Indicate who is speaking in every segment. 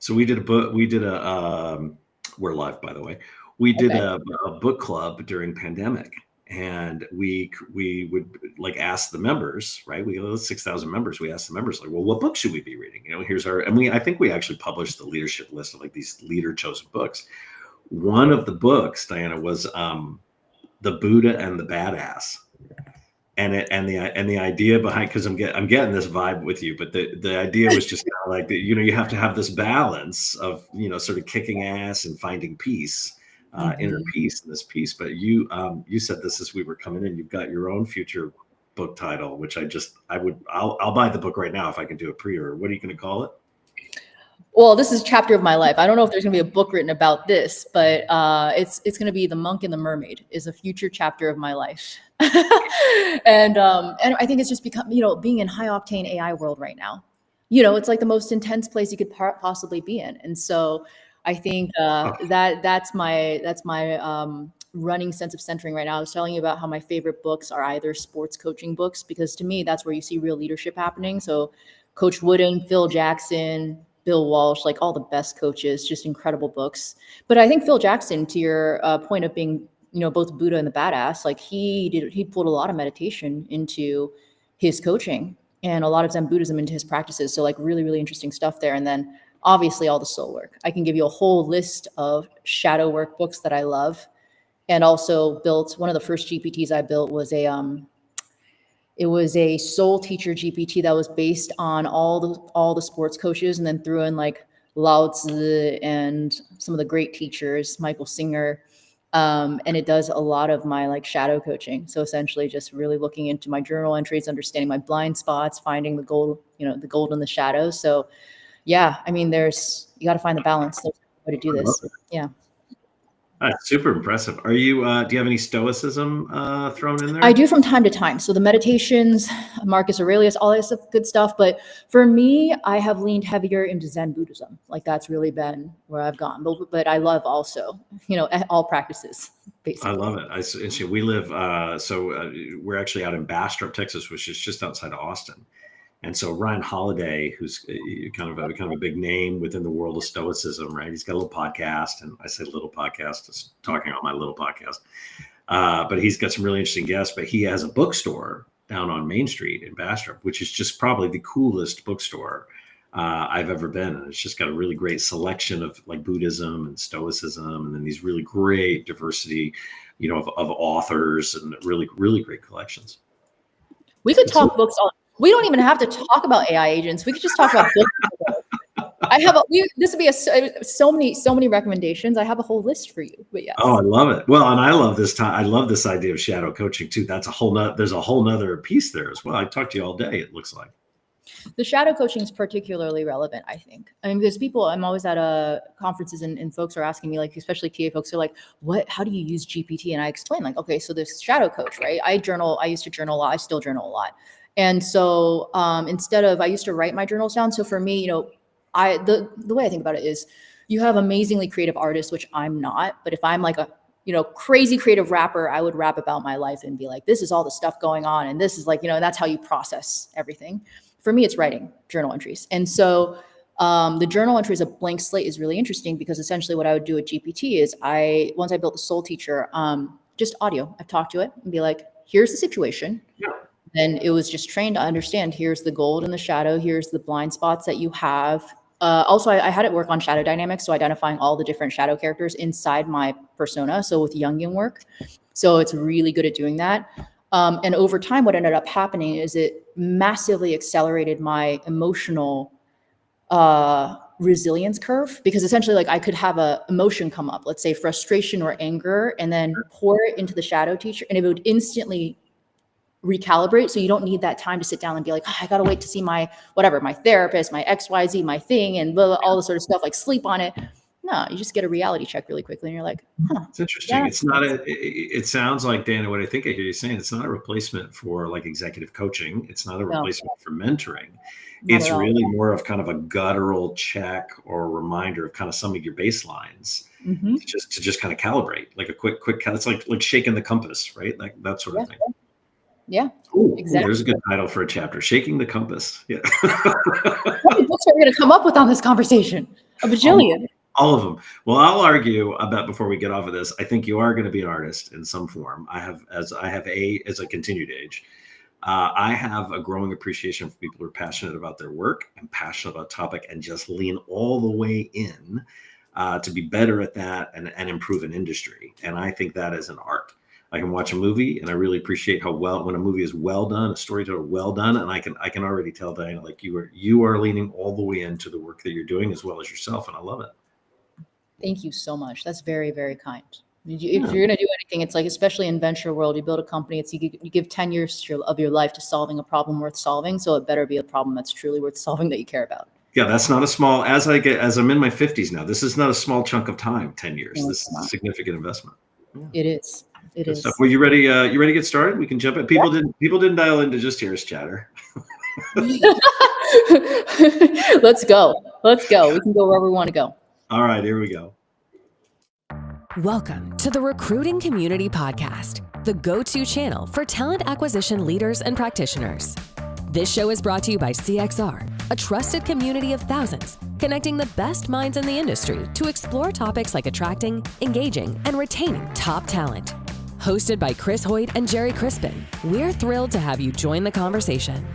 Speaker 1: So we did a book. We're live, by the way. We did
Speaker 2: Okay.
Speaker 1: a book club during pandemic, and we would like ask the members, right? We had 6,000 members. We asked the members like, well, what book should we be reading? You know, here's our, and I think we actually published the leadership list of like these leader chosen books. One of the books, Diana, was The Buddha and the Badass. And the idea behind, because I'm getting this vibe with you, but the idea was just kind of like that, you know, you have to have this balance of, you know, sort of kicking ass and finding peace, inner peace in this piece. But you said this as we were coming in, you've got your own future book title, which I'll buy the book right now if I can do a pre-order. What are you going to call it?
Speaker 2: Well, this is a chapter of my life. I don't know if there's going to be a book written about this, but it's going to be The Monk and the Mermaid is a future chapter of my life. and I think it's just become, you know, being in high octane AI world right now, you know, it's like the most intense place you could possibly be in. And so I think that's my running sense of centering right now. I was telling you about how my favorite books are either sports coaching books, because to me, that's where you see real leadership happening. So Coach Wooden, Phil Jackson, Bill Walsh, like all the best coaches, just incredible books. But I think Phil Jackson, to your point of being, you know, both Buddha and the badass, like he pulled a lot of meditation into his coaching and a lot of Zen Buddhism into his practices. So like really, really interesting stuff there. And then obviously all the soul work. I can give you a whole list of shadow work books that I love. And also built, one of the first GPTs I built was it was a soul teacher GPT that was based on all the sports coaches, and then threw in like Lao Tzu and some of the great teachers, Michael Singer. And it does a lot of my like shadow coaching. So essentially just really looking into my journal entries, understanding my blind spots, finding the gold, you know, the gold in the shadows. So yeah, I mean, you got to find the balance. There's a way to do this. Yeah.
Speaker 1: That's super impressive. Are you, do you have any stoicism thrown in there?
Speaker 2: I do from time to time. So the meditations, Marcus Aurelius, all that stuff, good stuff. But for me, I have leaned heavier into Zen Buddhism. Like that's really been where I've gone. But I love also, you know, all practices, basically.
Speaker 1: I love it. We live, we're actually out in Bastrop, Texas, which is just outside of Austin. And so Ryan Holiday, who's kind of a big name within the world of Stoicism, right? He's got a little podcast, and I say little podcast, just talking on my little podcast. But he's got some really interesting guests. But he has a bookstore down on Main Street in Bastrop, which is just probably the coolest bookstore I've ever been. And it's just got a really great selection of like Buddhism and Stoicism, and then these really great diversity, you know, of authors, and really, really great collections.
Speaker 2: We could talk books all. We don't even have to talk about AI agents. We could just talk about books. This would be so many recommendations. I have a whole list for you, but yes.
Speaker 1: Oh, I love it. Well, and I love this idea of shadow coaching too. That's there's a whole nother piece there as well. I talked to you all day, it looks like.
Speaker 2: The shadow coaching is particularly relevant, I think. I mean, there's people, I'm always at conferences and folks are asking me, like, especially TA folks, are like, how do you use GPT? And I explain like, okay, so there's shadow coach, right? I used to journal a lot. I still journal a lot. And so I used to write my journals down. So for me, you know, the way I think about it is you have amazingly creative artists, which I'm not. But if I'm like a, you know, crazy creative rapper, I would rap about my life and be like, this is all the stuff going on. And this is like, you know, that's how you process everything. For me, it's writing journal entries. And so the journal entries, a blank slate, is really interesting because essentially what I would do with GPT is once I built the soul teacher, just audio. I'd talk to it and be like, here's the situation.
Speaker 1: Yeah.
Speaker 2: And it was just trained to understand, here's the gold and the shadow, here's the blind spots that you have. Also, I had it work on shadow dynamics, so identifying all the different shadow characters inside my persona, so with Jungian work. So it's really good at doing that. And over time, what ended up happening is it massively accelerated my emotional resilience curve, because essentially like I could have a emotion come up, let's say frustration or anger, and then pour it into the shadow teacher and it would instantly recalibrate. So you don't need that time to sit down and be like, I got to wait to see my therapist, my XYZ, my thing, and blah, blah, all this sort of stuff, like sleep on it. No, you just get a reality check really quickly and you're like,
Speaker 1: it's interesting. Yeah. It's not it sounds like, Dana, what I think I hear you saying, it's not a replacement for like executive coaching. It's not a replacement for mentoring. It's really more of kind of a guttural check or a reminder of kind of some of your baselines to just kind of calibrate, like a quick, it's like shaking the compass, right? Like that sort of thing.
Speaker 2: Yeah,
Speaker 1: ooh,
Speaker 2: exactly.
Speaker 1: There's a good title for a chapter, Shaking the Compass. Yeah.
Speaker 2: How many books are we going to come up with on this conversation? A bajillion.
Speaker 1: All of them. Well, I'll argue about before we get off of this. I think you are going to be an artist in some form. As I continue to age, I have a growing appreciation for people who are passionate about their work and passionate about topic and just lean all the way in to be better at that and improve an industry. And I think that is an art. I can watch a movie and I really appreciate when a movie is well done, a storyteller well done, and I can already tell, Diana, like you are leaning all the way into the work that you're doing as well as yourself, and I love it.
Speaker 2: Thank you so much. That's very, very kind. If you're going to do anything, it's like, especially in venture world, you build a company, you give 10 years of your life to solving a problem worth solving. So it better be a problem that's truly worth solving that you care about.
Speaker 1: Yeah, that's not a small, as I'm in my 50s now, this is not a small chunk of time, 10 years. No, this is a significant investment.
Speaker 2: Yeah. It is. It is.
Speaker 1: Stuff. Well, you ready to get started? We can jump in. People didn't dial in to just hear us chatter.
Speaker 2: Let's go. We can go wherever we want to go.
Speaker 1: All right, here we go.
Speaker 3: Welcome to the Recruiting Community Podcast, the go-to channel for talent acquisition leaders and practitioners. This show is brought to you by CXR, a trusted community of thousands, connecting the best minds in the industry to explore topics like attracting, engaging, and retaining top talent. Hosted by Chris Hoyt and Gerry Crispin, we're thrilled to have you join the conversation.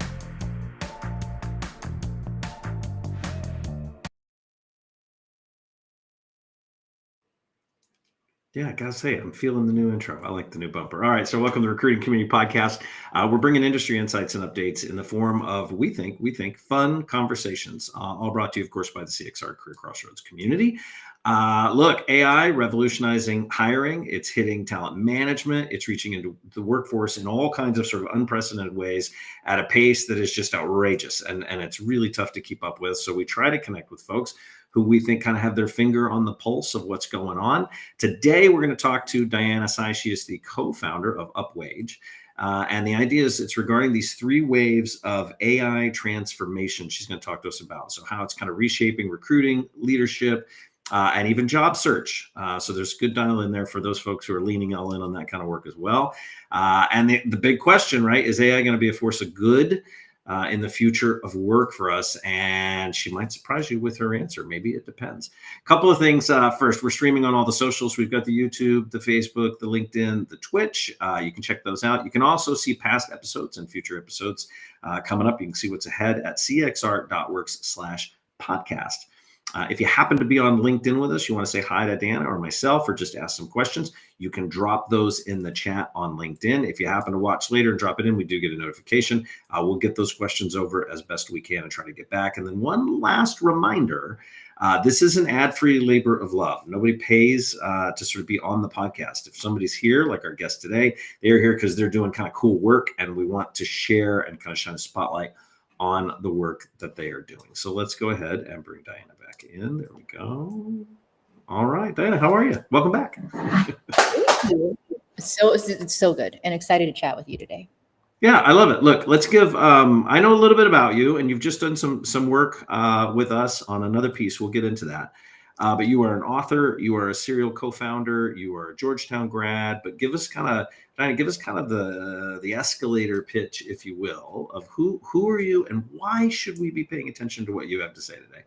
Speaker 1: Yeah, I gotta say, I'm feeling the new intro. I like the new bumper. All right, so welcome to the Recruiting Community Podcast. We're bringing industry insights and updates in the form of, we think, fun conversations, all brought to you, of course, by the CXR Career Crossroads community. Look, AI revolutionizing hiring. It's hitting talent management. It's reaching into the workforce in all kinds of sort of unprecedented ways at a pace that is just outrageous, and it's really tough to keep up with. So we try to connect with folks who we think kind of have their finger on the pulse of what's going on. Today, we're going to talk to Diana Tsai. She is the co-founder of Upwage. And the idea is it's regarding these 3 waves of AI transformation she's going to talk to us about. So how it's kind of reshaping recruiting, leadership, and even job search. So there's good dial in there for those folks who are leaning all in on that kind of work as well. And the big question, right, is AI going to be a force of good in the future of work for us? And she might surprise you with her answer. Maybe it depends. A couple of things. First, we're streaming on all the socials. We've got the YouTube, the Facebook, the LinkedIn, the Twitch. You can check those out. You can also see past episodes and future episodes coming up. You can see what's ahead at cxr.works/podcast. If you happen to be on LinkedIn with us, you want to say hi to Diana or myself, or just ask some questions, you can drop those in the chat on LinkedIn. If you happen to watch later and drop it in, we do get a notification. We'll get those questions over as best we can and try to get back. And then one last reminder, this is an ad-free labor of love. Nobody pays to sort of be on the podcast. If somebody's here, like our guest today, they're here because they're doing kind of cool work, and we want to share and kind of shine a spotlight on the work that they are doing. So let's go ahead and bring Diana back in. There we go. All right, Diana, how are you? Welcome back.
Speaker 2: It's so good, and excited to chat with you today.
Speaker 1: Yeah, I love it. Look, let's give, I know a little bit about you, and you've just done some work with us on another piece. We'll get into that. But you are an author, you are a serial co-founder, you are a Georgetown grad, but give us kind of the escalator pitch, if you will, of who are you and why should we be paying attention to what you have to say today?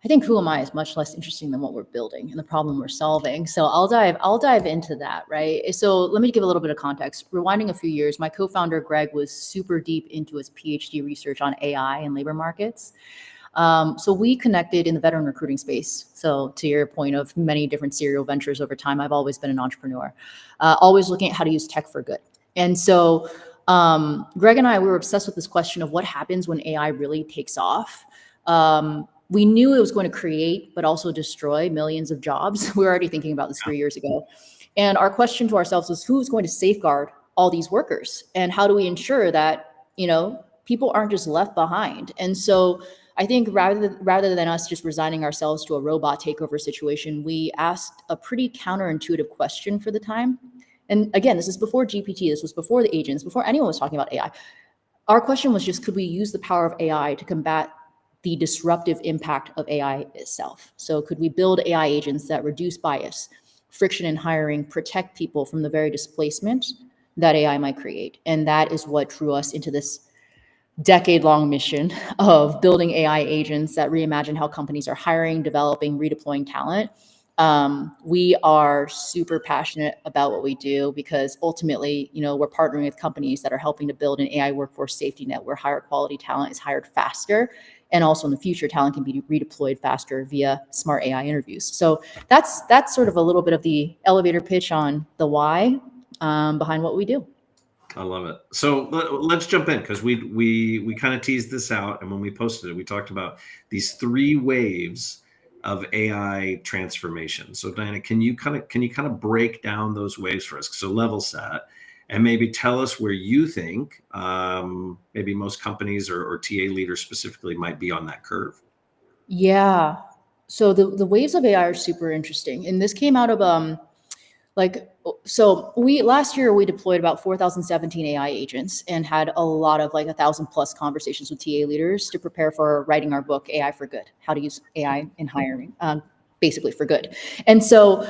Speaker 2: I think who am I is much less interesting than what we're building and the problem we're solving. So I'll dive into that, right? So let me give a little bit of context. Rewinding a few years, my co-founder Greg was super deep into his PhD research on AI and labor markets. So we connected in the veteran recruiting space. So to your point of many different serial ventures over time, I've always been an entrepreneur, always looking at how to use tech for good. And so Greg and I, we were obsessed with this question of what happens when AI really takes off. We knew it was going to create, but also destroy millions of jobs. We were already thinking about this 3 years ago. And our question to ourselves was, who's going to safeguard all these workers? And how do we ensure that, people aren't just left behind? And so I think rather than us just resigning ourselves to a robot takeover situation, we asked a pretty counterintuitive question for the time. And again, this is before GPT, this was before the agents, before anyone was talking about AI. Our question was just, could we use the power of AI to combat the disruptive impact of AI itself? So could we build AI agents that reduce bias, friction in hiring, protect people from the very displacement that AI might create? And that is what drew us into this decade-long mission of building AI agents that reimagine how companies are hiring, developing, redeploying talent. We are super passionate about what we do because ultimately, we're partnering with companies that are helping to build an AI workforce safety net where higher quality talent is hired faster. And also in the future, talent can be redeployed faster via smart AI interviews. So that's sort of a little bit of the elevator pitch on the why behind what we do.
Speaker 1: I love it. So let's jump in because we kind of teased this out, and when we posted it, we talked about these 3 waves of AI transformation. So Diana, can you kind of break down those waves for us? So level set, and maybe tell us where you think maybe most companies or TA leaders specifically might be on that curve.
Speaker 2: Yeah. So the waves of AI are super interesting, and this came out of last year we deployed about 4,017 AI agents and had a lot of 1,000+ conversations with TA leaders to prepare for writing our book, AI for Good, how to use AI in hiring, basically for good. And so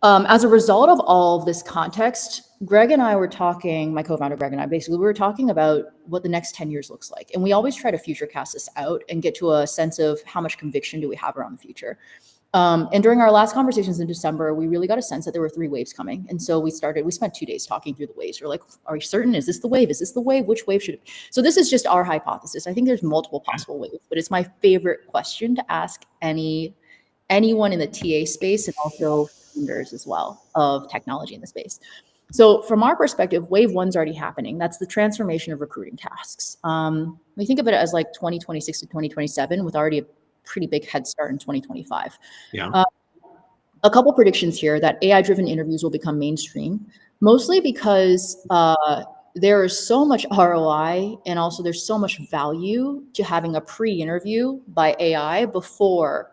Speaker 2: as a result of all of this context, Greg and I were talking, my co-founder Greg and I, basically, we were talking about what the next 10 years looks like. And we always try to future cast this out and get to a sense of how much conviction do we have around the future. And during our last conversations in December, we really got a sense that there were 3 waves coming. And so we spent 2 days talking through the waves. We're like, are we certain? Is this the wave? Is this the wave? Which wave should it be? So this is just our hypothesis. I think there's multiple possible waves, but it's my favorite question to ask anyone in the TA space and also founders as well of technology in the space. So from our perspective, wave 1's already happening. That's the transformation of recruiting tasks. We think of it as 2026 to 2027 with already a pretty big head start in 2025.
Speaker 1: Yeah.
Speaker 2: A couple predictions here that AI-driven interviews will become mainstream, mostly because there is so much ROI and also there's so much value to having a pre-interview by AI before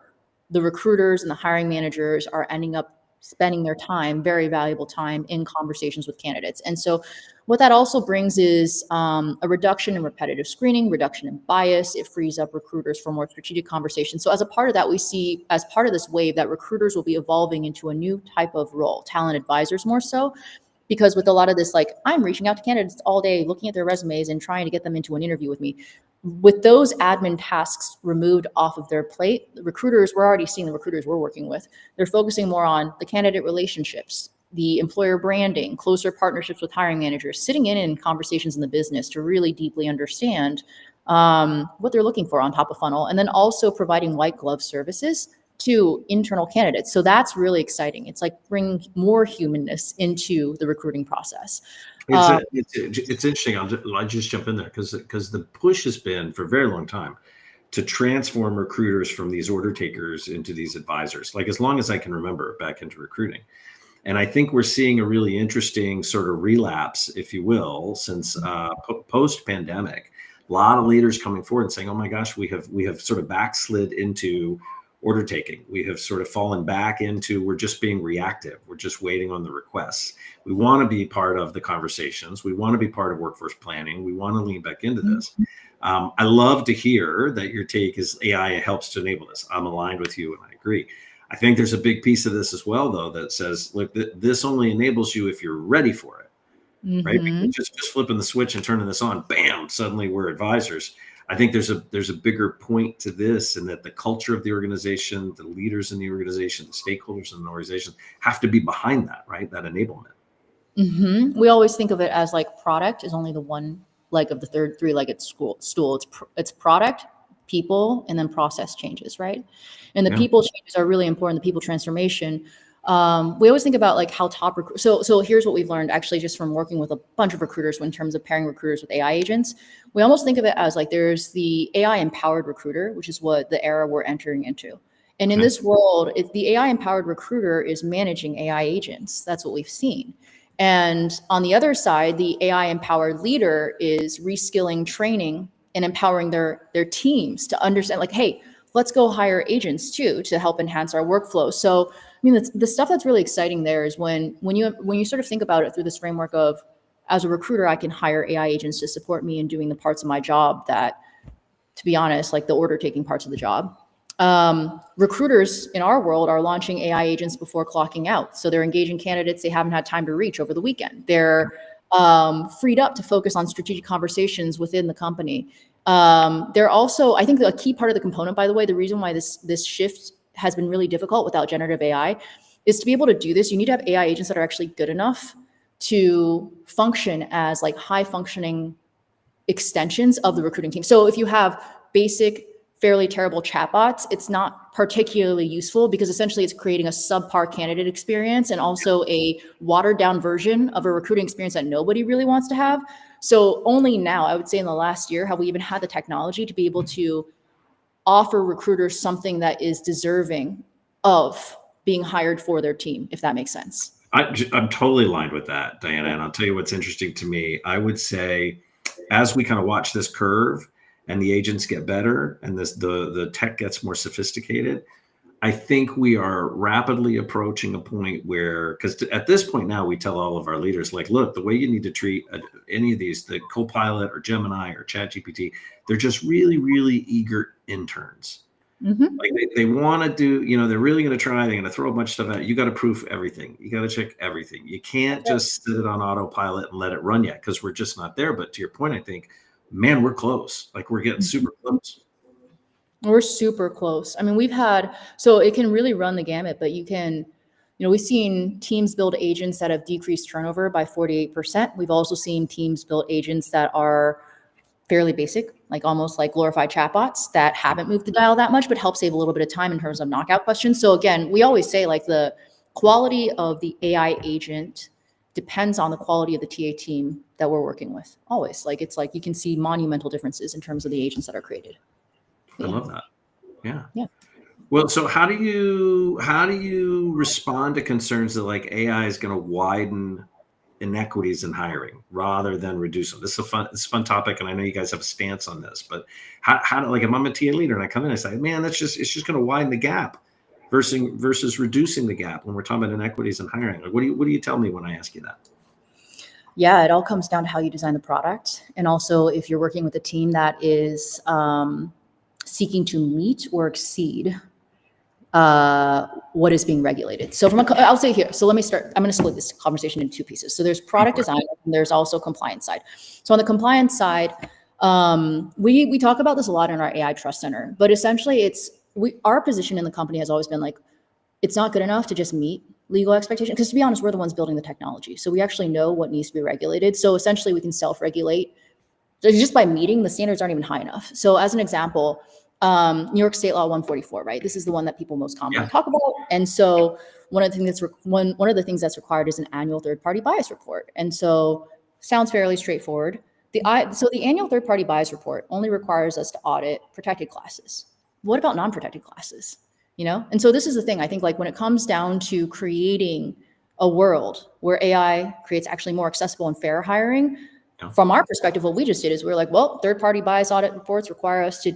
Speaker 2: the recruiters and the hiring managers are ending up spending their time, very valuable time, in conversations with candidates. And so what that also brings is a reduction in repetitive screening, reduction in bias. It frees up recruiters for more strategic conversations. So as a part of that, we see as part of this wave that recruiters will be evolving into a new type of role, talent advisors more so. Because with a lot of this, I'm reaching out to candidates all day, looking at their resumes and trying to get them into an interview with me. With those admin tasks removed off of their plate, we're already seeing the recruiters we're working with, they're focusing more on the candidate relationships, the employer branding, closer partnerships with hiring managers, sitting in conversations in the business to really deeply understand what they're looking for on top of funnel, and then also providing white glove services to internal candidates. So that's really exciting. It's bringing more humanness into the recruiting process.
Speaker 1: It's interesting. I'll just jump in there because the push has been for a very long time to transform recruiters from these order takers into these advisors, as long as I can remember, back into recruiting. And I think we're seeing a really interesting sort of relapse, if you will, since post-pandemic. A lot of leaders coming forward and saying, "Oh my gosh, we have sort of backslid into order taking. We have sort of fallen back into we're just being reactive. We're just waiting on the requests. We want to be part of the conversations. We want to be part of workforce planning. We want to lean back into this." I love to hear that your take is AI helps to enable this. I'm aligned with you and I agree. I think there's a big piece of this as well, though, that says, look, this only enables you if you're ready for it, right? Because just flipping the switch and turning this on, bam, suddenly we're advisors. I think there's a bigger point to this, and that the culture of the organization, the leaders in the organization, the stakeholders in the organization have to be behind that, right? That enablement.
Speaker 2: We always think of it as product is only the one leg of the third 3-legged stool. It's product, people, and then process changes, right? And the people changes are really important. The people transformation. We always think about how top so here's what we've learned actually just from working with a bunch of recruiters in terms of pairing recruiters with AI agents. We almost think of it as there's the AI empowered recruiter, which is what the era we're entering into. And in this world, the AI empowered recruiter is managing AI agents. That's what we've seen. And on the other side, the AI empowered leader is reskilling, training, and empowering their teams to understand hey, let's go hire agents too to help enhance our workflow. So I mean, the stuff that's really exciting there is when you sort of think about it through this framework of, as a recruiter, I can hire AI agents to support me in doing the parts of my job that, to be honest, the order taking parts of the job. Recruiters in our world are launching AI agents before clocking out. So they're engaging candidates they haven't had time to reach over the weekend. They're freed up to focus on strategic conversations within the company. They're also, I think, a key part of the component, by the way, the reason why this shift has been really difficult without generative AI is to be able to do this, you need to have AI agents that are actually good enough to function as like high functioning extensions of the recruiting team. So if you have basic, fairly terrible chatbots, it's not particularly useful because essentially it's creating a subpar candidate experience and also a watered down version of a recruiting experience that nobody really wants to have. So only now, I would say in the last year, have we even had the technology to be able to offer recruiters something that is deserving of being hired for their team, if that makes sense.
Speaker 1: I'm totally aligned with that, Diana. And I'll tell you what's interesting to me. I would say, as we kind of watch this curve and the agents get better and the tech gets more sophisticated, I think we are rapidly approaching a point where, because at this point now, we tell all of our leaders, like, look, the way you need to treat any of these, the Copilot or Gemini or ChatGPT, they're just really, really eager interns. Mm-hmm. Like they want to do, they're really going to try, they're going to throw a bunch of stuff at you. You got to proof everything. You got to check everything. You can't just sit it on autopilot and let it run yet, because we're just not there. But to your point, I think, man, we're close. Like we're getting super close.
Speaker 2: We're super close. I mean, so it can really run the gamut, but we've seen teams build agents that have decreased turnover by 48%. We've also seen teams build agents that are fairly basic, like almost like glorified chatbots that haven't moved the dial that much, but help save a little bit of time in terms of knockout questions. So again, we always say like the quality of the AI agent depends on the quality of the TA team that we're working with. Always. Like it's like you can see monumental differences in terms of the agents that are created.
Speaker 1: I love that. Yeah.
Speaker 2: Yeah.
Speaker 1: Well, so how do you respond to concerns that like AI is going to widen inequities in hiring rather than reduce them? This is a fun topic, and I know you guys have a stance on this. But how do, like, if I'm a TA leader and I come in and I say, man, it's just going to widen the gap versus reducing the gap when we're talking about inequities in hiring? Like, what do you tell me when I ask you that?
Speaker 2: Yeah, it all comes down to how you design the product, and also if you're working with a team that is seeking to meet or exceed what is being regulated. So I'll say here, so let me start, I'm going to split this conversation into two pieces. So there's product design and there's also compliance side. So on the compliance side, we talk about this a lot in our AI Trust Center, but essentially our position in the company has always been like, it's not good enough to just meet legal expectations, because to be honest, we're the ones building the technology. So we actually know what needs to be regulated. So essentially we can self-regulate. So just by meeting, the standards aren't even high enough. So as an example, New York State Law 144, right? This is the one that people most commonly talk about. And so one of the things that's required is an annual third-party bias report. And so sounds fairly straightforward. So the annual third-party bias report only requires us to audit protected classes. What about non-protected classes? And so this is the thing. I think like when it comes down to creating a world where AI creates actually more accessible and fair hiring, from our perspective, what we just did is we're like, well, third-party bias audit reports require us to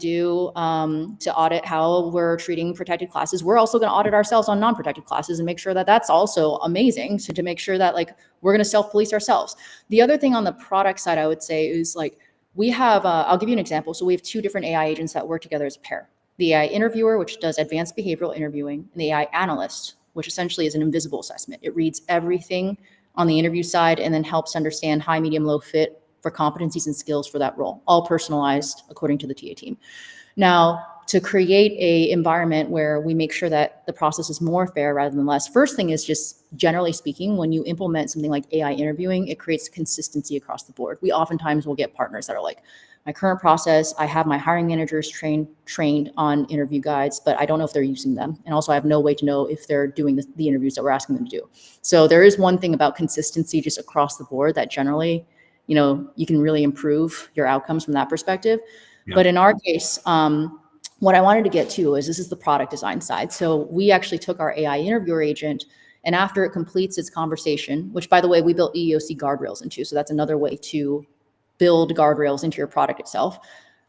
Speaker 2: audit how we're treating protected classes. We're also going to audit ourselves on non-protected classes and make sure that that's also amazing. So to make sure that like we're going to self-police ourselves. The other thing on the product side, I would say is like we have, I'll give you an example. So we have two different AI agents that work together as a pair. The AI interviewer, which does advanced behavioral interviewing, and the AI analyst, which essentially is an invisible assessment. It reads everything on the interview side and then helps understand high, medium, low fit for competencies and skills for that role, all personalized according to the TA team. Now, to create a environment where we make sure that the process is more fair rather than less, first thing is just generally speaking, when you implement something like AI interviewing, it creates consistency across the board. We oftentimes will get partners that are like, my current process, I have my hiring managers trained on interview guides, but I don't know if they're using them. And also I have no way to know if they're doing the interviews that we're asking them to do. So there is one thing about consistency just across the board that generally, you can really improve your outcomes from that perspective. Yeah. But in our case, what I wanted to get to is this is the product design side. So we actually took our AI interviewer agent, and after it completes its conversation, which by the way, we built EEOC guardrails into, so that's another way to build guardrails into your product itself.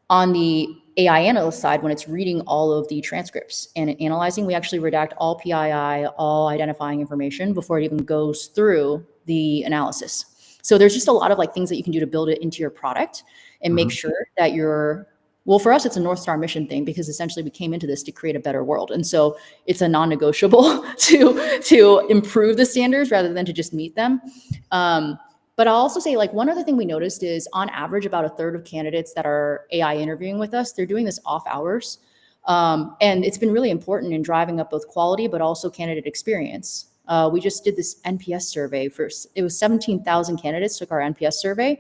Speaker 2: On the AI analyst side, when it's reading all of the transcripts and analyzing, we actually redact all PII, all identifying information before it even goes through the analysis. So there's just a lot of like things that you can do to build it into your product and make sure that well, for us, it's a North Star mission thing, because essentially we came into this to create a better world. And so it's a non-negotiable to improve the standards rather than to just meet them. But But I'll also say, like, one other thing we noticed is on average, about a third of candidates that are AI interviewing with us, they're doing this off hours. And it's been really important in driving up both quality, but also candidate experience. We just did this NPS survey it was 17,000 candidates took our NPS survey.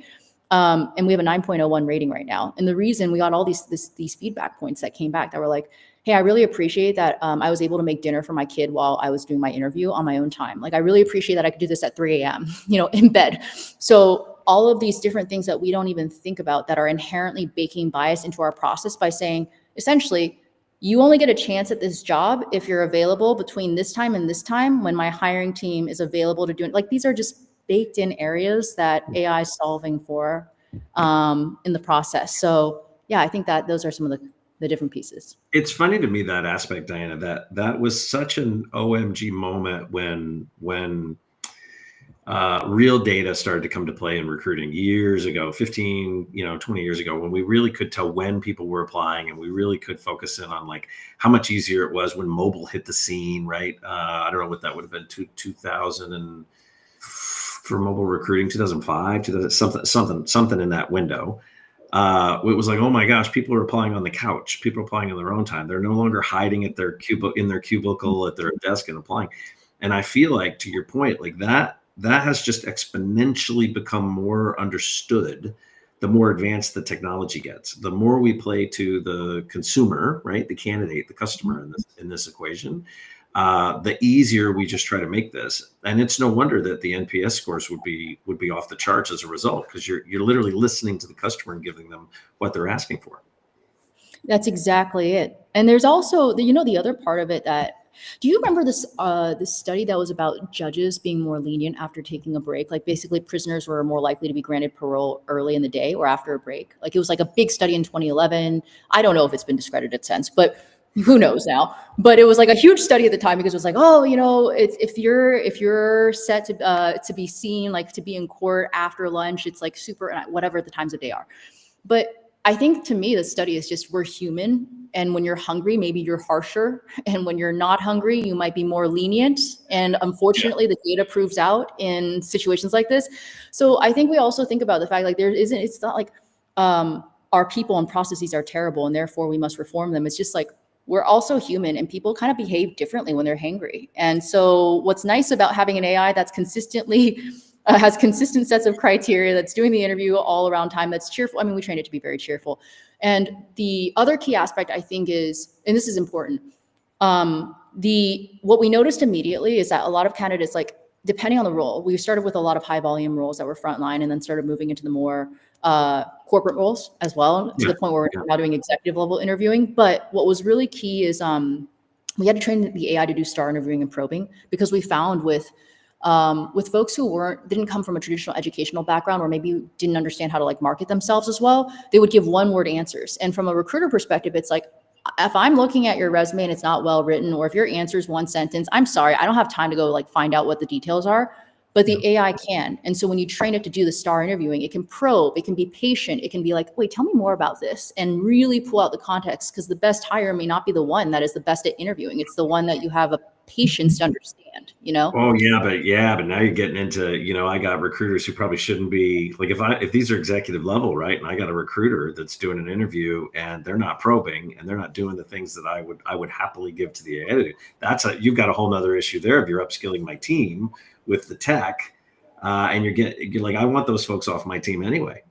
Speaker 2: And we have a 9.01 rating right now. And the reason we got all these feedback points that came back that were like, hey, I really appreciate that I was able to make dinner for my kid while I was doing my interview on my own time. Like, I really appreciate that I could do this at 3 a.m., in bed. So all of these different things that we don't even think about that are inherently baking bias into our process by saying, essentially, you only get a chance at this job if you're available between this time and this time when my hiring team is available to do it. Like, these are just baked in areas that AI is solving for in the process. So yeah, I think that those are some of the different pieces.
Speaker 1: It's funny to me, that aspect, Diana, that was such an OMG moment when real data started to come to play in recruiting years ago, 15, 20 years ago, when we really could tell when people were applying, and we really could focus in on like how much easier it was when mobile hit the scene, right? I don't know what that would have been, 2000 and for mobile recruiting, 2005, something in that window. It was like, oh my gosh, people are applying on the couch. People are applying on their own time. They're no longer hiding at their cubicle at their desk and applying. And I feel like, to your point, like that has just exponentially become more understood the more advanced the technology gets. The more we play to the consumer, right, the candidate, the customer in this equation, the easier we just try to make this. And it's no wonder that the NPS scores would be off the charts as a result, because you're literally listening to the customer and giving them what they're asking for.
Speaker 2: That's exactly it. And there's also the other part of it that, do you remember this study that was about judges being more lenient after taking a break? Like, basically prisoners were more likely to be granted parole early in the day or after a break. Like, it was like a big study in 2011. I don't know if it's been discredited since, but who knows now. But it was like a huge study at the time, because it was like, oh, if you're set to be seen, like to be in court after lunch, it's like super, whatever the times of day are. But I think, to me, the study is just, we're human. And when you're hungry, maybe you're harsher. And when you're not hungry, you might be more lenient. And unfortunately, the data proves out in situations like this. So I think we also think about the fact, like, it's not like our people and processes are terrible and therefore we must reform them. It's just like, we're also human, and people kind of behave differently when they're hangry. And so what's nice about having an AI that's consistently has consistent sets of criteria, that's doing the interview all around time, that's cheerful. I mean, we train it to be very cheerful. And the other key aspect, I think, is, and this is important, what we noticed immediately is that a lot of candidates, like, depending on the role, we started with a lot of high volume roles that were frontline, and then started moving into the more corporate roles as well, to the point where we're now doing executive level interviewing. But what was really key is we had to train the AI to do star interviewing and probing, because we found with folks who didn't come from a traditional educational background, or maybe didn't understand how to like market themselves as well, they would give one-word answers. And from a recruiter perspective, it's like, if I'm looking at your resume and it's not well written, or if your answer is one sentence, I'm sorry, I don't have time to go like find out what the details are. But the AI can. And so when you train it to do the star interviewing, it can probe, it can be patient, it can be like, wait, tell me more about this, and really pull out the context, because the best hire may not be the one that is the best at interviewing. It's the one that you have a patience to understand,
Speaker 1: Oh yeah, but now you're getting into, I got recruiters who probably shouldn't be, like, if these are executive level, right? And I got a recruiter that's doing an interview and they're not probing and they're not doing the things that I would happily give to the AI. You've got a whole nother issue there if you're upskilling my team with the tech, and you're like, I want those folks off my team anyway.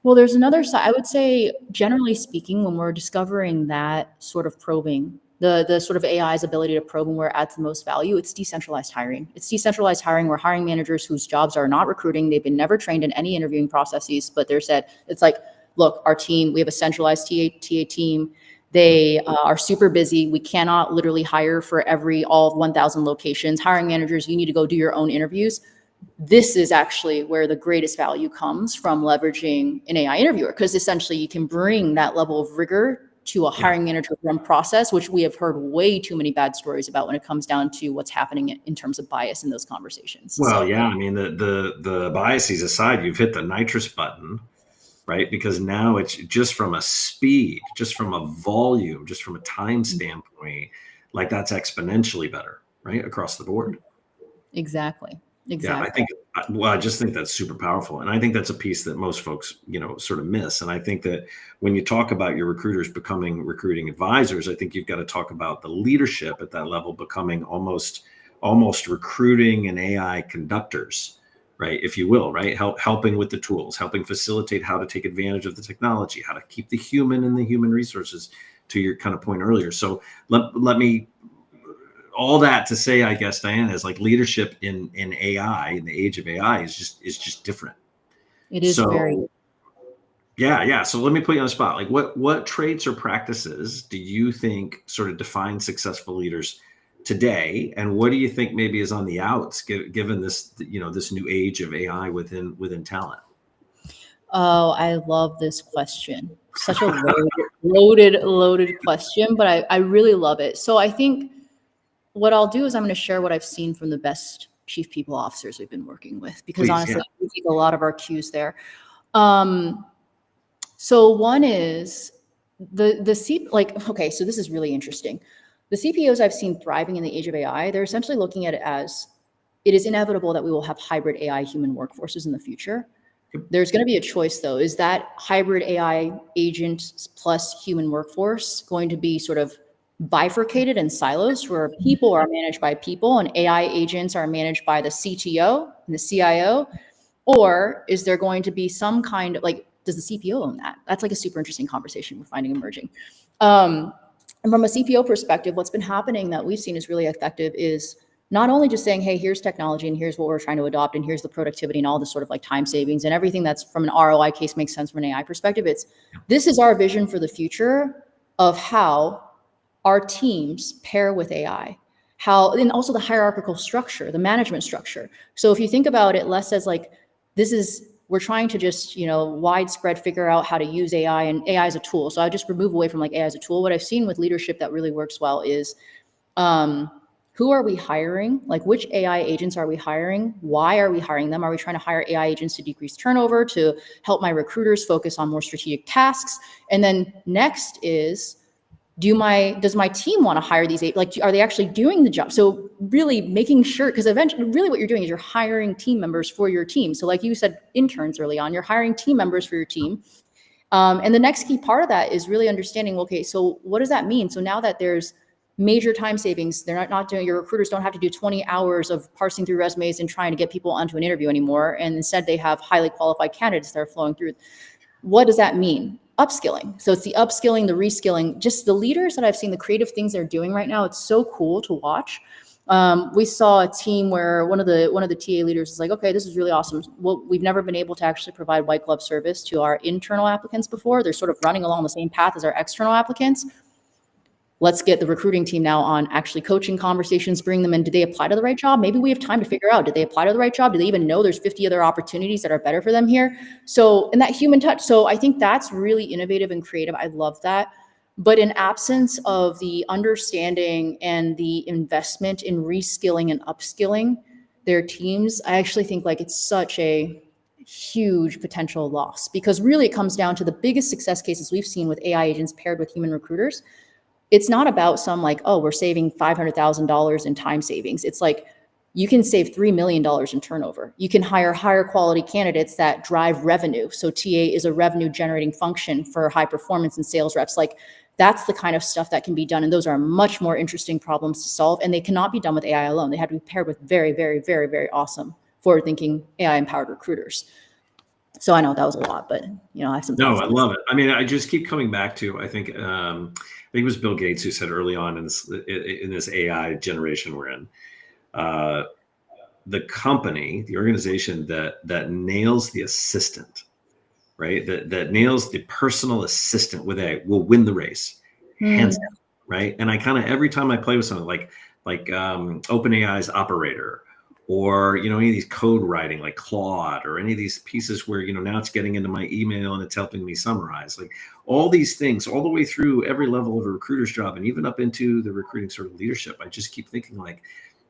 Speaker 2: Well, there's another side. I would say, generally speaking, when we're discovering that sort of probing, the sort of AI's ability to probe and where it adds the most value, it's decentralized hiring. It's decentralized hiring where hiring managers whose jobs are not recruiting, they've been never trained in any interviewing processes, but they're said, it's like, look, our team, we have a centralized TA team. They are super busy. We cannot literally hire for all 1,000 locations. Hiring managers, you need to go do your own interviews. This is actually where the greatest value comes from leveraging an AI interviewer, because essentially you can bring that level of rigor to a hiring manager run process, which we have heard way too many bad stories about when it comes down to what's happening in terms of bias in those conversations.
Speaker 1: Well, yeah, I mean, the biases aside, you've hit the nitrous button, right? Because now it's just from a speed, just from a volume, just from a time standpoint, like, that's exponentially better, right? Across the board.
Speaker 2: Exactly.
Speaker 1: Yeah, Well, I just think that's super powerful. And I think that's a piece that most folks, sort of miss. And I think that when you talk about your recruiters becoming recruiting advisors, I think you've got to talk about the leadership at that level becoming almost recruiting and AI conductors, right? If you will, right? Helping with the tools, helping facilitate how to take advantage of the technology, how to keep the human and the human resources, to your kind of point earlier. So let me, all that to say, I guess, Diana, is like leadership in AI, in the age of AI, is just different.
Speaker 2: It is very.
Speaker 1: Yeah. So let me put you on the spot. Like, what traits or practices do you think sort of define successful leaders today, and what do you think maybe is on the outs, given this, this new age of AI within talent?
Speaker 2: Oh, I love this question. Such a loaded question, but I really love it. So I think what I'll do is I'm going to share what I've seen from the best chief people officers we've been working with, because
Speaker 1: Please,
Speaker 2: honestly,
Speaker 1: yeah.
Speaker 2: we take a lot of our cues there. So one is so this is really interesting. The CPOs I've seen thriving in the age of AI, they're essentially looking at it as it is inevitable that we will have hybrid AI human workforces in the future. There's going to be a choice, though. Is that hybrid AI agent plus human workforce going to be sort of bifurcated in silos, where people are managed by people and AI agents are managed by the CTO and the CIO? Or is there going to be some kind of does the CPO own that? That's like a super interesting conversation we're finding emerging. And from a CPO perspective, what's been happening that we've seen is really effective is not only just saying, hey, here's technology and here's what we're trying to adopt and here's the productivity and all this sort of like time savings and everything that's from an ROI case makes sense from an AI perspective. This is our vision for the future of how our teams pair with AI, and also the hierarchical structure, the management structure. So if you think about it less as like, we're trying to just, widespread figure out how to use AI, and AI as a tool. So I just remove away from like AI as a tool. What I've seen with leadership that really works well is, who are we hiring? Like, which AI agents are we hiring? Why are we hiring them? Are we trying to hire AI agents to decrease turnover, to help my recruiters focus on more strategic tasks? And then next is, does my team want to hire these? Are they actually doing the job? So really making sure, because eventually really what you're doing is you're hiring team members for your team. So like you said, interns early on, you're hiring team members for your team. And the next key part of that is really understanding, okay, so what does that mean? So now that there's major time savings, they're not doing, your recruiters don't have to do 20 hours of parsing through resumes and trying to get people onto an interview anymore. And instead they have highly qualified candidates that are flowing through. What does that mean? Upskilling. So it's the upskilling, the reskilling, just the leaders that I've seen, the creative things they're doing right now. It's so cool to watch. We saw a team where one of the TA leaders is like, okay, this is really awesome. Well, we've never been able to actually provide white glove service to our internal applicants before. They're sort of running along the same path as our external applicants. Let's get the recruiting team now on actually coaching conversations, bring them in. Did they apply to the right job? Maybe we have time to figure out, did they apply to the right job? Do they even know there's 50 other opportunities that are better for them here? So, and that human touch. So I think that's really innovative and creative. I love that. But in absence of the understanding and the investment in reskilling and upskilling their teams, I actually think like it's such a huge potential loss, because really it comes down to the biggest success cases we've seen with AI agents paired with human recruiters. It's not about some like, oh, we're saving $500,000 in time savings. It's like, you can save $3 million in turnover. You can hire higher quality candidates that drive revenue. So TA is a revenue generating function for high performance and sales reps. Like, that's the kind of stuff that can be done. And those are much more interesting problems to solve. And they cannot be done with AI alone. They have to be paired with very, very, very, very awesome forward thinking AI empowered recruiters. So I know that was a lot, but I have some thoughts.
Speaker 1: No, I love it. I mean, I just keep coming back to, I think it was Bill Gates who said early on in this AI generation we're in, the company, the organization that nails the assistant, right? That nails the personal assistant with AI will win the race, hands down, right? And I kind of, every time I play with something like OpenAI's Operator, or any of these code writing like Claude, or any of these pieces where now it's getting into my email and it's helping me summarize, like all these things all the way through every level of a recruiter's job, and even up into the recruiting sort of leadership. I just keep thinking like,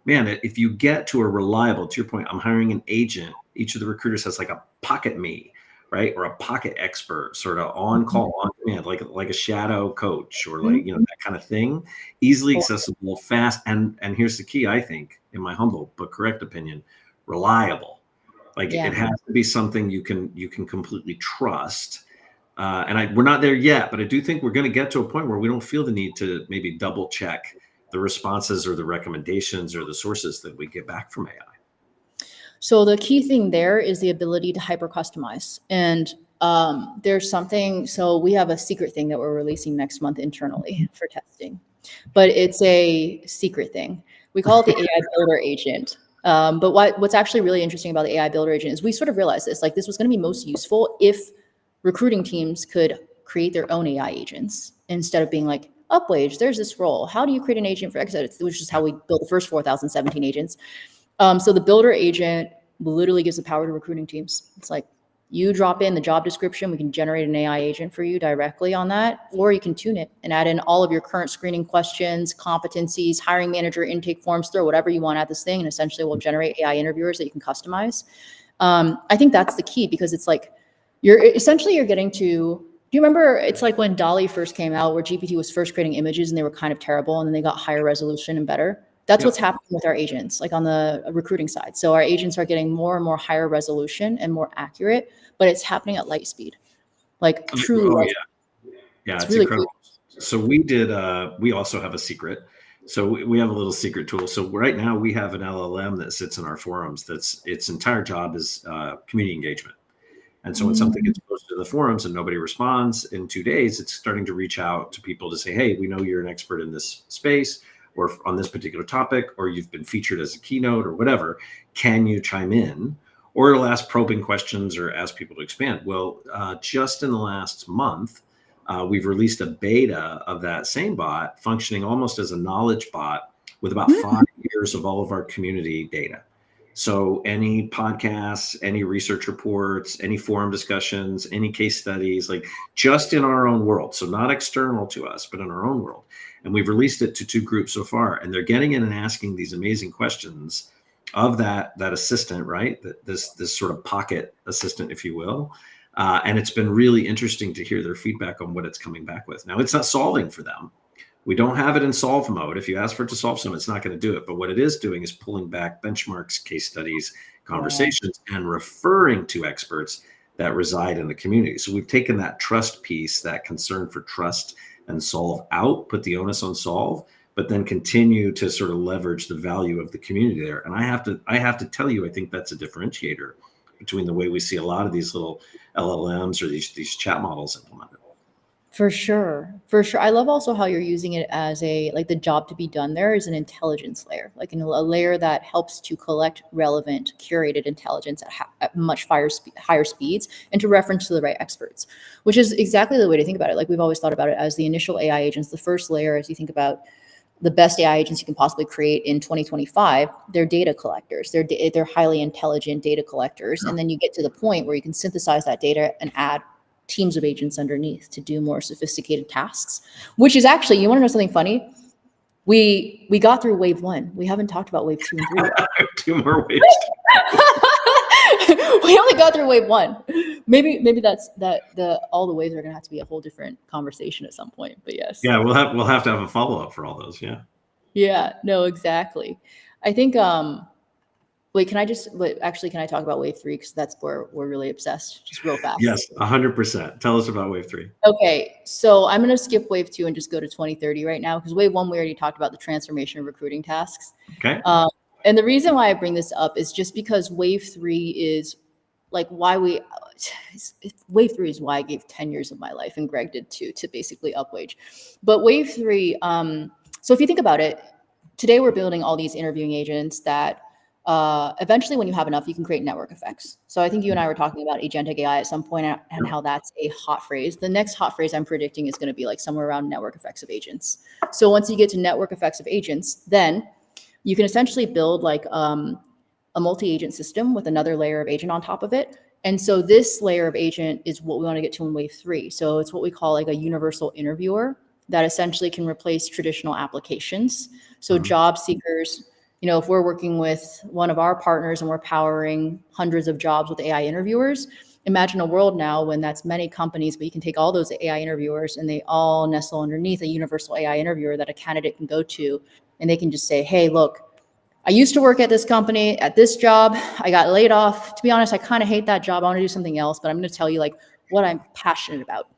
Speaker 1: man, if you get to a reliable, to your point, I'm hiring an agent, each of the recruiters has like a pocket me, right? Or a pocket expert, sort of on call, on demand, like a shadow coach, or like, that kind of thing, easily accessible, fast. And here's the key, I think, in my humble but correct opinion, reliable, Like
Speaker 2: Yeah.
Speaker 1: it has to be something you can completely trust. We're not there yet, but I do think we're going to get to a point where we don't feel the need to maybe double check the responses or the recommendations or the sources that we get back from AI.
Speaker 2: So the key thing there is the ability to hyper customize. And there's something, so we have a secret thing that we're releasing next month internally for testing, but it's a secret thing. We call it the AI Builder Agent. But what's actually really interesting about the AI Builder Agent is we sort of realized this, like this was going to be most useful if recruiting teams could create their own AI agents instead of being like, Upwage, there's this role. How do you create an agent for X? Which is how we built the first 4,017 agents. So the builder agent literally gives the power to recruiting teams. It's like you drop in the job description, we can generate an AI agent for you directly on that, or you can tune it and add in all of your current screening questions, competencies, hiring manager intake forms, throw whatever you want at this thing, and essentially we'll generate AI interviewers that you can customize. I think that's the key, because it's like you're getting to. Do you remember, it's like when DALL-E first came out, where GPT was first creating images and they were kind of terrible, and then they got higher resolution and better? That's what's happening with our agents, like on the recruiting side. So our agents are getting more and more higher resolution and more accurate, but it's happening at light speed, like truly.
Speaker 1: Oh yeah, it's really incredible. Cool. So we also have a secret. So we have a little secret tool. So right now we have an LLM that sits in our forums. That's its entire job is community engagement. And so when something gets posted to the forums and nobody responds in 2 days, it's starting to reach out to people to say, hey, we know you're an expert in this space or on this particular topic, or you've been featured as a keynote or whatever. Can you chime in? Or it'll ask probing questions or ask people to expand. Well, just in the last month, we've released a beta of that same bot functioning almost as a knowledge bot with about 5 years of all of our community data. So any podcasts, any research reports, any forum discussions, any case studies, like just in our own world. So not external to us, but in our own world. And we've released it to 2 groups so far, and they're getting in and asking these amazing questions of that assistant, right? This sort of pocket assistant, if you will. And it's been really interesting to hear their feedback on what it's coming back with. Now, it's not solving for them. We don't have it in solve mode. If you ask for it to solve something, it's not going to do it. But what it is doing is pulling back benchmarks, case studies, conversations, and referring to experts that reside in the community. So we've taken that trust piece, that concern for trust and solve out, put the onus on solve, but then continue to sort of leverage the value of the community there. And I have to tell you, I think that's a differentiator between the way we see a lot of these little LLMs or these chat models implemented.
Speaker 2: For sure. I love also how you're using it as like the job to be done there is an intelligence layer, like a layer that helps to collect relevant, curated intelligence at much higher speeds and to reference to the right experts, which is exactly the way to think about it. Like we've always thought about it as the initial AI agents. The first layer, as you think about the best AI agents you can possibly create in 2025, they're data collectors. They're highly intelligent data collectors. And then you get to the point where you can synthesize that data and add teams of agents underneath to do more sophisticated tasks, which is actually, you want to know something funny? We got through wave 1. We haven't talked about wave 2 and 3 yet.
Speaker 1: 2 more waves.
Speaker 2: We only got through wave 1. Maybe that's all the waves are going to have to be a whole different conversation at some point, but yes.
Speaker 1: Yeah, we'll have to have a follow-up for all those.
Speaker 2: Yeah, no, exactly. I think, can I talk about wave 3? Because that's where we're really obsessed, just real fast.
Speaker 1: Yes, 100%. Tell us about wave 3.
Speaker 2: Okay, so I'm going to skip wave 2 and just go to 2030 right now, because wave 1, we already talked about the transformation of recruiting tasks.
Speaker 1: Okay.
Speaker 2: And the reason why I bring this up is just because wave 3 is like wave 3 is why I gave 10 years of my life, and Greg did too, to basically Upwage. But wave 3, so if you think about it, today we're building all these interviewing agents that eventually, when you have enough, you can create network effects. So I think you and I were talking about agentic AI at some point and how that's a hot phrase. The next hot phrase I'm predicting is going to be like somewhere around network effects of agents. So once you get to network effects of agents, then you can essentially build like a multi-agent system with another layer of agent on top of it. And so this layer of agent is what we want to get to in wave 3. So it's what we call like a universal interviewer that essentially can replace traditional applications. So job seekers, if we're working with one of our partners and we're powering hundreds of jobs with AI interviewers, imagine a world now when that's many companies, but you can take all those AI interviewers and they all nestle underneath a universal AI interviewer that a candidate can go to, and they can just say, hey, look, I used to work at this company, at this job. I got laid off. To be honest, I kind of hate that job. I want to do something else, but I'm going to tell you like what I'm passionate about.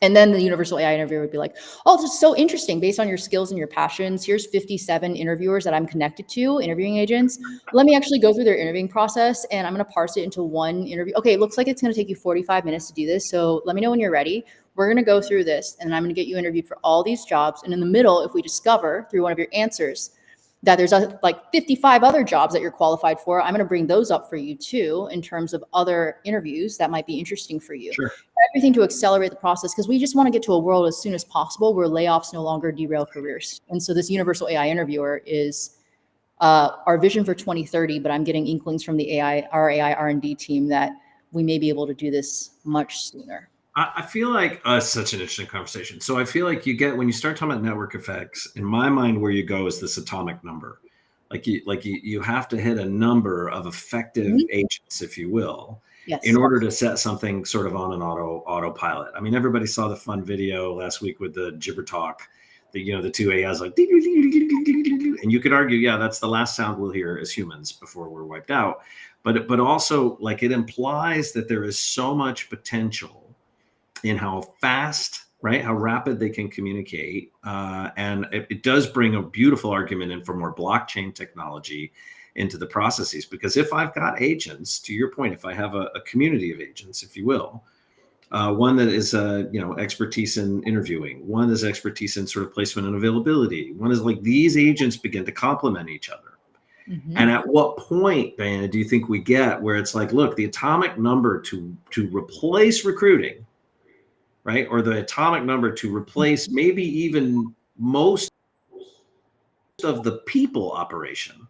Speaker 2: And then the universal AI interviewer would be like, oh, this is so interesting. Based on your skills and your passions, here's 57 interviewers that I'm connected to, interviewing agents. Let me actually go through their interviewing process and I'm going to parse it into one interview. Okay, it looks like it's going to take you 45 minutes to do this. So let me know when you're ready. We're going to go through this and I'm going to get you interviewed for all these jobs. And in the middle, if we discover through one of your answers that there's like 55 other jobs that you're qualified for, I'm going to bring those up for you too, in terms of other interviews that might be interesting for you.
Speaker 1: Sure.
Speaker 2: Everything to accelerate the process, because we just want to get to a world as soon as possible where layoffs no longer derail careers. And so this universal AI interviewer is our vision for 2030, but I'm getting inklings from our AI R&D team that we may be able to do this much sooner.
Speaker 1: I feel like such an interesting conversation. So I feel like when you start talking about network effects, in my mind, where you go is this atomic number. You have to hit a number of effective agents, if you will, in order to set something sort of on an autopilot. I mean, everybody saw the fun video last week with the gibber talk, the two AIs like, and you could argue, yeah, that's the last sound we'll hear as humans before we're wiped out. But also like it implies that there is so much potential in how fast, right, how rapid they can communicate. And it does bring a beautiful argument in for more blockchain technology into the processes. Because if I've got agents, to your point, if I have a community of agents, if you will, one that is, expertise in interviewing, one is expertise in sort of placement and availability, one is like these agents begin to complement each other. Mm-hmm. And at what point, Diana, do you think we get where it's like, look, the atomic number to replace recruiting, right? Or the atomic number to replace maybe even most of the people operation,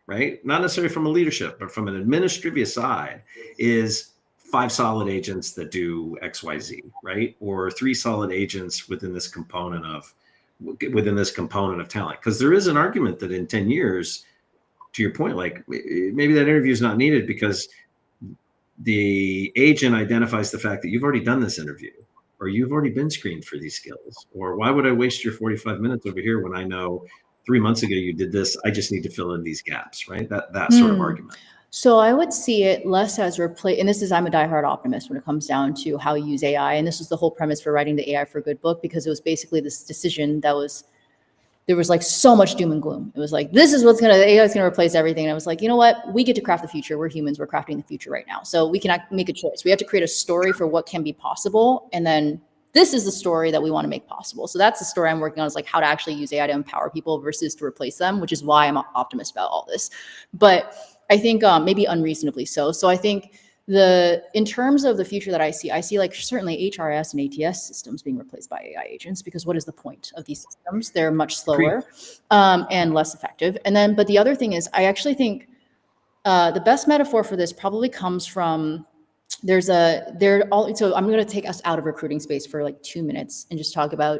Speaker 1: right? Not necessarily from a leadership, but from an administrative side, is 5 solid agents that do XYZ, right? Or 3 solid agents within this component of talent. Because there is an argument that in 10 years, to your point, like maybe that interview is not needed because the agent identifies the fact that you've already done this interview, or you've already been screened for these skills, or why would I waste your 45 minutes over here when I know 3 months ago you did this? I just need to fill in these gaps, right? That sort of argument.
Speaker 2: So I would see it less as replace, and I'm a diehard optimist when it comes down to how you use AI. And this was the whole premise for writing the AI for Good book, because it was basically this decision there was like so much doom and gloom. It was like, the AI is going to replace everything. And I was like, you know what? We get to craft the future. We're humans. We're crafting the future right now. So we can make a choice. We have to create a story for what can be possible. And then this is the story that we want to make possible. So that's the story I'm working on, is like how to actually use AI to empower people versus to replace them, which is why I'm an optimist about all this. But I think maybe unreasonably so. So I think in terms of the future that I see like certainly HRS and ATS systems being replaced by AI agents, because what is the point of these systems? They're much slower and less effective. But the other thing is, I actually think the best metaphor for this probably comes from so I'm going to take us out of recruiting space for like 2 minutes and just talk about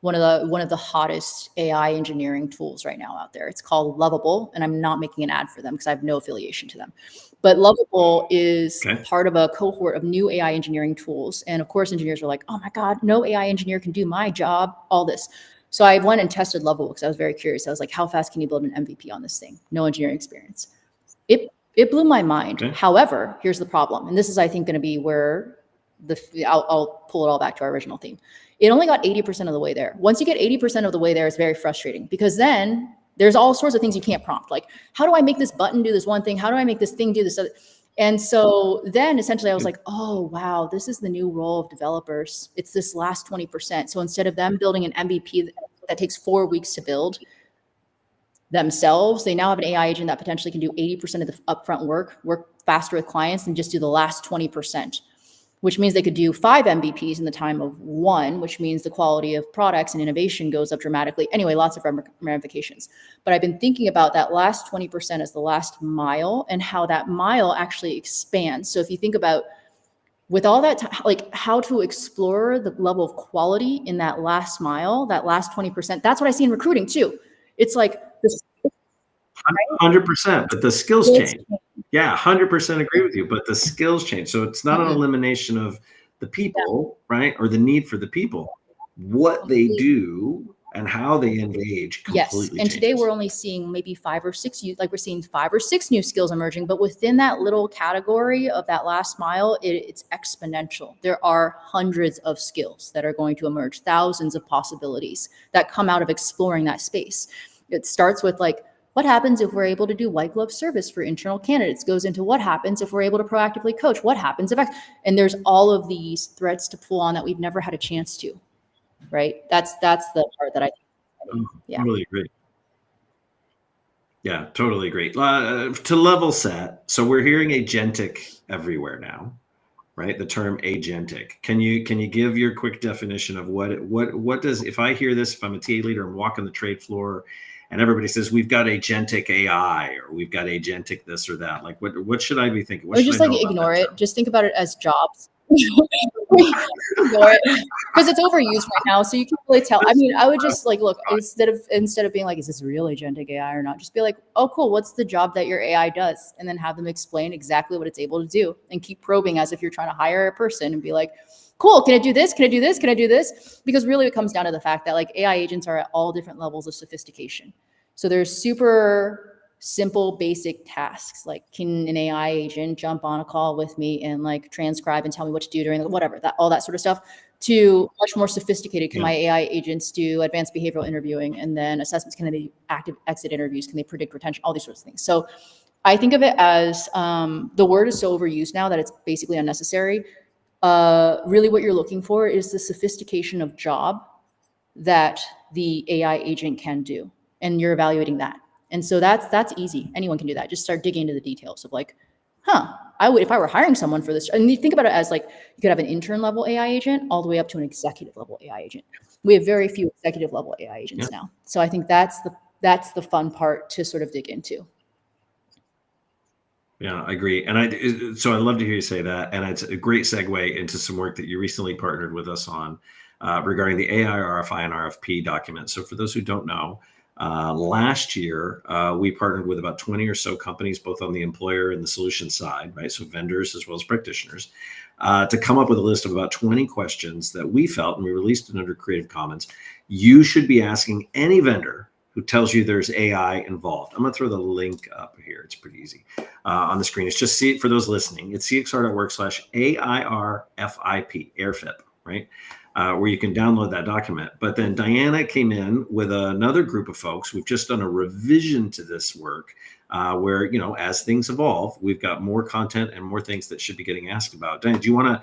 Speaker 2: one of the hottest AI engineering tools right now out there. It's called Lovable, and I'm not making an ad for them because I have no affiliation to them. But Lovable is part of a cohort of new AI engineering tools. And of course, engineers are like, oh my God, no AI engineer can do my job, all this. So I went and tested Lovable because I was very curious. I was like, how fast can you build an MVP on this thing? No engineering experience. It blew my mind. Okay. However, here's the problem. And this is, I think, going to be where I'll pull it all back to our original theme. It only got 80% of the way there. Once you get 80% of the way there, it's very frustrating, because then there's all sorts of things you can't prompt. Like, how do I make this button do this one thing? How do I make this thing do this other? And so then essentially I was like, oh, wow, this is the new role of developers. It's this last 20%. So instead of them building an MVP that takes 4 weeks to build themselves, they now have an AI agent that potentially can do 80% of the upfront work faster with clients, and just do the last 20%. Which means they could do 5 MVPs in the time of 1, which means the quality of products and innovation goes up dramatically. Anyway, lots of ramifications. But I've been thinking about that last 20% as the last mile, and how that mile actually expands. So if you think about, with all that, like how to explore the level of quality in that last mile, that last 20%, that's what I see in recruiting too. It's like this.
Speaker 1: 100%, but the skills change. Yeah, 100% agree with you, but the skills change. So it's not an elimination of the people, right? Or the need for the people. What they do and how they engage
Speaker 2: Yes.
Speaker 1: completely
Speaker 2: And today
Speaker 1: changes.
Speaker 2: we're only seeing maybe 5 or 6, like we're seeing 5 or 6 new skills emerging, but within that little category of that last mile, it's exponential. There are hundreds of skills that are going to emerge, thousands of possibilities that come out of exploring that space. It starts with like, what happens if we're able to do white glove service for internal candidates? Goes into what happens if we're able to proactively coach? What happens if and there's all of these threads to pull on that we've never had a chance to, right? That's the part that I think. Yeah.
Speaker 1: Totally agree. Yeah, totally agree. To level set, so we're hearing agentic everywhere now, right? The term agentic. Can you give your quick definition of what does, if I hear this, if I'm a TA leader, I'm walking the trade floor, and everybody says we've got agentic AI or we've got agentic this or that, like what should I be thinking? What
Speaker 2: Or
Speaker 1: should
Speaker 2: just
Speaker 1: I
Speaker 2: like
Speaker 1: know about
Speaker 2: ignore
Speaker 1: that
Speaker 2: it.
Speaker 1: term?
Speaker 2: Just think about it as jobs. Ignore it because it's overused right now. So you can't really tell. I mean, I would just like look instead of being like, is this real agentic AI or not? Just be like, oh, cool. What's the job that your AI does? And then have them explain exactly what it's able to do, and keep probing as if you're trying to hire a person and be like, cool. Can I do this? Can I do this? Can I do this? Because really, it comes down to the fact that like AI agents are at all different levels of sophistication. So there's super simple basic tasks like, can an AI agent jump on a call with me and like transcribe and tell me what to do during the whatever, that all that sort of stuff, to much more sophisticated, can my AI agents do advanced behavioral interviewing and then assessments? Can they do active exit interviews? Can they predict retention? All these sorts of things. So I think of it as the word is so overused now that it's basically unnecessary. Really what you're looking for is the sophistication of job that the AI agent can do, and you're evaluating that. And so that's easy. Anyone can do that. Just start digging into the details of like, I would, if I were hiring someone for this, and you think about it as like, you could have an intern level AI agent all the way up to an executive level AI agent. We have very few executive level AI agents now. So I think that's the fun part to sort of dig into.
Speaker 1: Yeah, I agree. And so I'd love to hear you say that. And it's a great segue into some work that you recently partnered with us on regarding the AI RFI and RFP document. So for those who don't know, last year, we partnered with about 20 or so companies, both on the employer and the solution side, right? So vendors as well as practitioners, to come up with a list of about 20 questions that we felt, and we released it under Creative Commons, you should be asking any vendor who tells you there's AI involved. I'm going to throw the link up here. It's pretty easy on the screen. It's just, see it for those listening. It's cxr.org/AIRFIP, AirFIP, right? Where you can download that document. But then Diana came in with another group of folks. We've just done a revision to this work where, you know, as things evolve, we've got more content and more things that should be getting asked about. Diana, do you want to,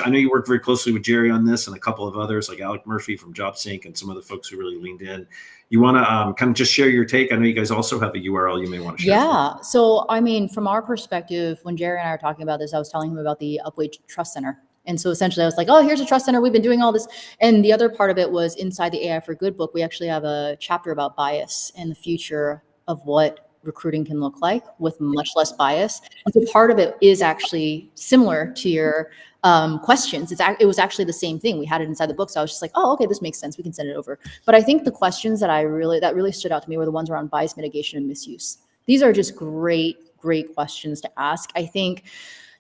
Speaker 1: I know you worked very closely with Gerry on this and a couple of others like Alec Murphy from JobSync and some other folks who really leaned in. You want to kind of just share your take? I know you guys also have a URL you may want to share.
Speaker 2: Yeah. So, I mean, from our perspective, when Gerry and I were talking about this, I was telling him about the Upwage Trust Center. And so essentially I was like, oh, here's a trust center. We've been doing all this. And the other part of it was inside the AI for Good book, we actually have a chapter about bias and the future of what recruiting can look like with much less bias. And so part of it is actually similar to your questions. It was actually the same thing. We had it inside the book. So I was just like, oh, okay, this makes sense. We can send it over. But I think the questions that really stood out to me were the ones around bias mitigation and misuse. These are just great questions to ask. I think,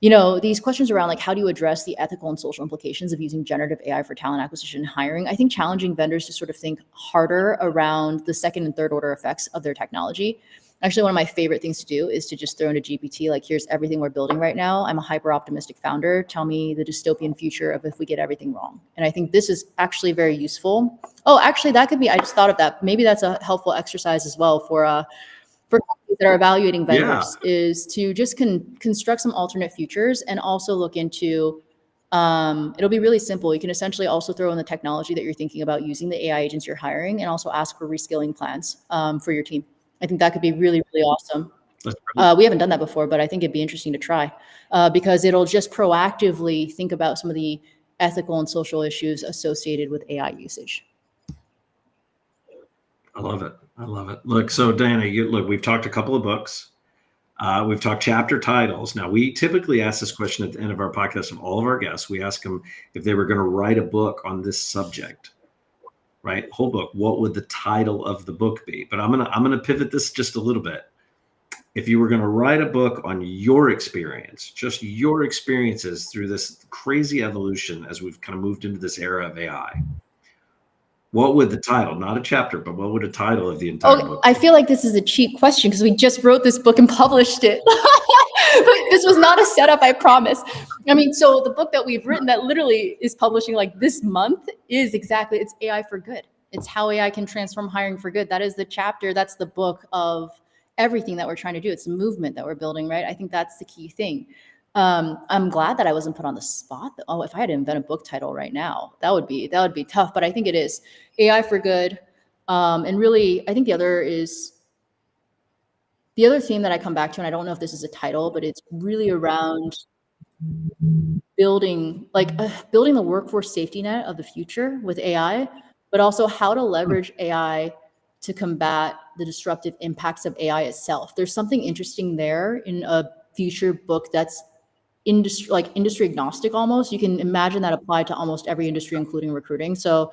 Speaker 2: you know, these questions around like, how do you address the ethical and social implications of using generative AI for talent acquisition and hiring? I think challenging vendors to sort of think harder around the second and third order effects of their technology. Actually, one of my favorite things to do is to just throw into GPT, like, here's everything we're building right now. I'm a hyper optimistic founder. Tell me the dystopian future of if we get everything wrong. And I think this is actually very useful. Oh, actually, that could be, I just thought of that. Maybe that's a helpful exercise as well for companies that are evaluating vendors, is to just construct some alternate futures and also look into, it'll be really simple. You can essentially also throw in the technology that you're thinking about using, the AI agents you're hiring, and also ask for reskilling plans for your team. I think that could be really, really awesome. We haven't done that before, but I think it'd be interesting to try because it'll just proactively think about some of the ethical and social issues associated with AI usage.
Speaker 1: I love it. I love it. Look, so Diana, we've talked a couple of books. We've talked chapter titles. Now, we typically ask this question at the end of our podcast of all of our guests. We ask them if they were going to write a book on this subject, right? Whole book. What would the title of the book be? But I'm gonna pivot this just a little bit. If you were going to write a book on your experience, just your experiences through this crazy evolution as we've kind of moved into this era of AI, What would the title, not a chapter, but what would a title of the entire book
Speaker 2: I
Speaker 1: be?
Speaker 2: feel like this is a cheap question because we just wrote this book and published it. But this was not a setup, I promise. I mean, so the book that we've written that literally is publishing like this month is exactly, it's AI for good. It's how AI can transform hiring for good. That is the chapter, that's the book of everything that we're trying to do. It's a movement that we're building, right? I think that's the key thing. I'm glad that I wasn't put on the spot. Oh, if I had to invent a book title right now, that would be tough. But I think it is AI for good. And really, I think the other theme that I come back to, and I don't know if this is a title, but it's really around building the workforce safety net of the future with AI, but also how to leverage AI to combat the disruptive impacts of AI itself. There's something interesting there in a future book that's industry agnostic almost. You can imagine that applied to almost every industry, including recruiting. So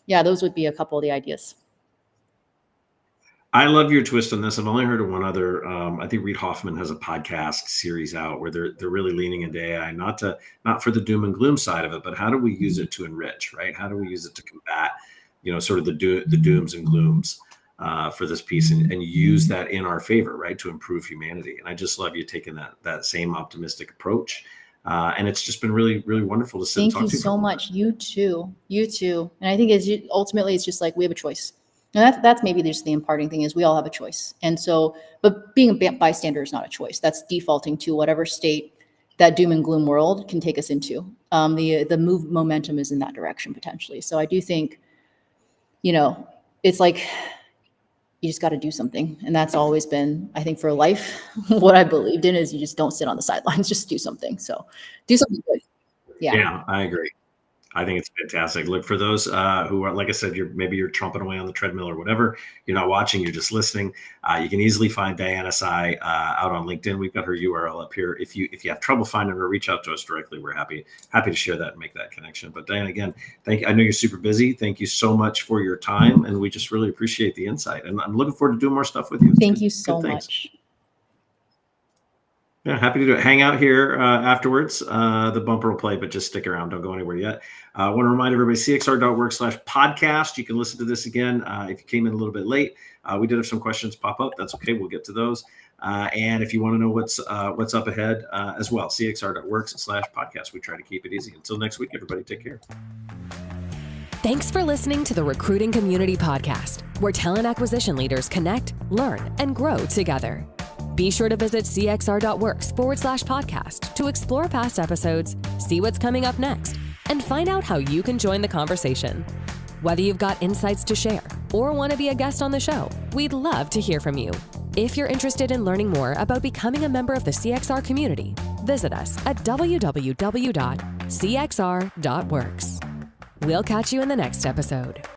Speaker 2: yeah, those would be a couple of the ideas.
Speaker 1: I love your twist on this. I've only heard of one other. I think Reid Hoffman has a podcast series out where they're really leaning into AI, not for the doom and gloom side of it, but how do we use it to enrich, right? How do we use it to combat, sort of the dooms and glooms for this piece, and use that in our favor, right, to improve humanity. And I just love you taking that same optimistic approach. And it's just been really, really wonderful to sit and talk to you.
Speaker 2: Thank you so much. You too. And I think ultimately it's just like we have a choice. And that's maybe just the imparting thing is we all have a choice. And so, but being a bystander is not a choice. That's defaulting to whatever state that doom and gloom world can take us into. The momentum is in that direction potentially. So I do think, it's like, you just got to do something. And that's always been, I think for life, what I believed in is you just don't sit on the sidelines, just do something. So do something good.
Speaker 1: Yeah, I agree. I think it's fantastic. Look, for those who are, like I said, you're trumping away on the treadmill or whatever. You're not watching, you're just listening. You can easily find Diana Tsai out on LinkedIn. We've got her URL up here. If you have trouble finding her, reach out to us directly. We're happy to share that and make that connection. But Diana, again, thank you. I know you're super busy. Thank you so much for your time, and we just really appreciate the insight. And I'm looking forward to doing more stuff with you.
Speaker 2: Thank you so much.
Speaker 1: Yeah, happy to do it. Hang out here afterwards. The bumper will play, but just stick around. Don't go anywhere yet. I want to remind everybody, cxr.work/podcast. You can listen to this again if you came in a little bit late. We did have some questions pop up. That's okay. We'll get to those. And if you want to know what's up ahead as well, cxr.work/podcast. We try to keep it easy. Until next week, everybody, take care.
Speaker 3: Thanks for listening to the Recruiting Community Podcast, where talent acquisition leaders connect, learn, and grow together. Be sure to visit cxr.works/podcast to explore past episodes, see what's coming up next, and find out how you can join the conversation. Whether you've got insights to share or want to be a guest on the show, we'd love to hear from you. If you're interested in learning more about becoming a member of the CXR community, visit us at www.cxr.works. We'll catch you in the next episode.